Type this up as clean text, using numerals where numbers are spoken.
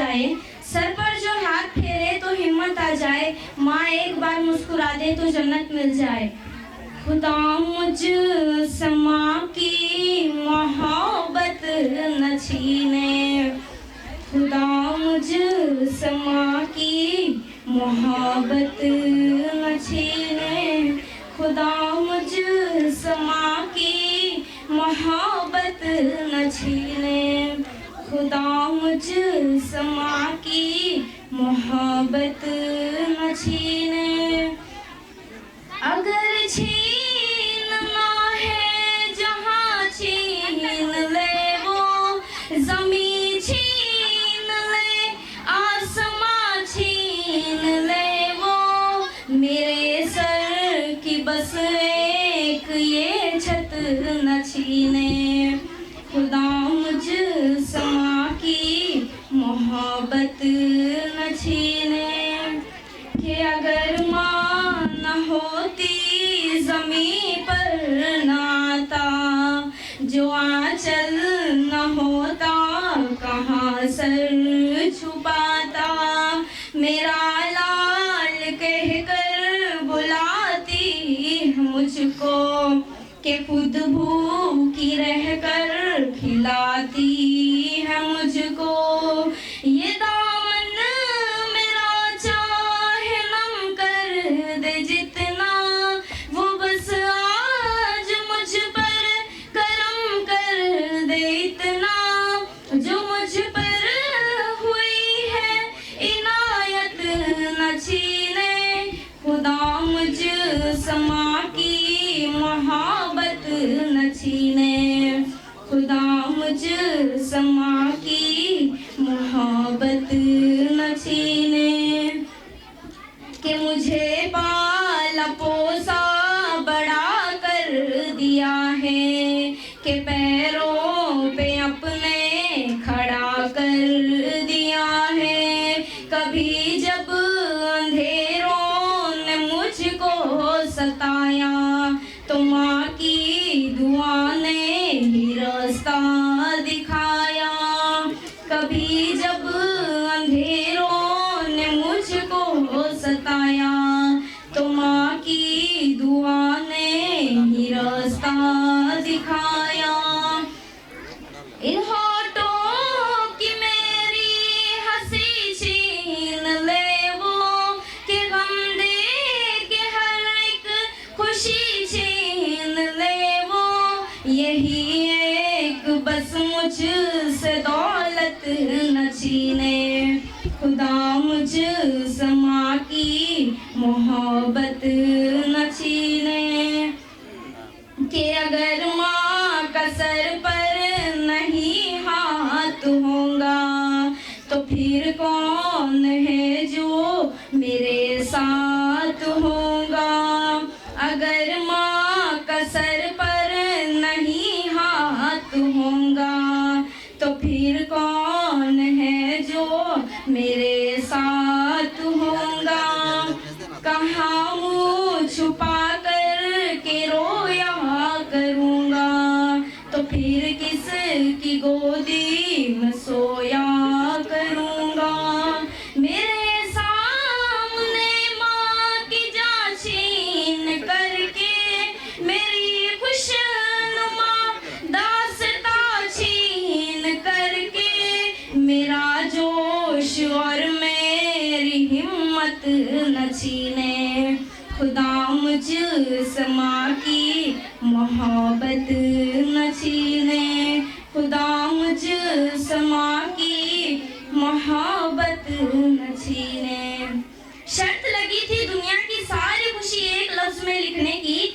जाए, सर पर जो हाथ फेरे तो हिम्मत आ जाए, माँ एक बार मुस्कुरा दे तो जन्नत मिल जाए। खुदा मुझ से माँ की मोहब्बत न छीने, खुदा मुझ से माँ की मोहब्बत न छीने, खुदा मुझ से माँ की मोहब्बत न छीने, खुदा मुझ से माँ की मोहब्बत न छीने। अगर छीनना है जहाँ छीन ले वो, ज़मीं छीन ले, आसमां छीन ले वो, मेरे सर की बस एक ये छत न छीने, खुदा मुझ से माँ की मोहब्बत न छीने। कि अगर माँ न होती ज़मीं पर नाता, जो आंचल न होता कहाँ सर छुपाता, मेरा लाल कहकर बुलाती है मुझको, कि खुद भूखी रहकर खिलाती है मुझको। ये दामन मेरा चाहे नम कर दे जितना, वो बस आज मुझ पर करम कर दे इतना, जो मुझ पर हुई है इनायत न छीने, खुदा मुझ से माँ की मोहब्बत न छीने, खुदा मुझ से माँ की मोहब्बत न छीने। कि मुझे पाला पोसा बड़ा कर दिया है, कि पैरों पे अपने खड़ा कर दिया है, कभी जब अंधेरों ने मुझको सताया, तो माँ की दुआ ने ही रास्ता दिखाया, कभी जब अंधेरों ने मुझको सताया, तो माँ की दुआ ने ही रास्ता दिखाया। इन होठों की मेरी हंसी छीन ले वो, कि गम दे के हर एक खुशी छीन ले वो, यही एक बस मुझ से दौलत न छीने, खुदा मुझ से माँ की मोहब्बत न छीने। कि अगर माँ का सर पर नहीं हाथ होगा, तो फिर कौन है जो मेरे साथ होगा। अगर माँ का सर पर नहीं हाथ होगा, तो फिर कौन है जो मेरे साथ होगा। कहाँ मुँह छुपा कर के रोया करूँगा, तो फिर किस की गोदी में सोया करूँगा। मेरे सामने माँ की जान छीन करके, मेरी खुशनुमा दास्तां छीन करके, मेरा जोश और मेरी हिम्मत न छीने, खुदा मुझ से माँ की मोहब्बत न छीने, खुदा मुझ से माँ की मोहब्बत न छीने। शर्त लगी थी दुनिया की सारी खुशी एक लफ्ज में लिखने की,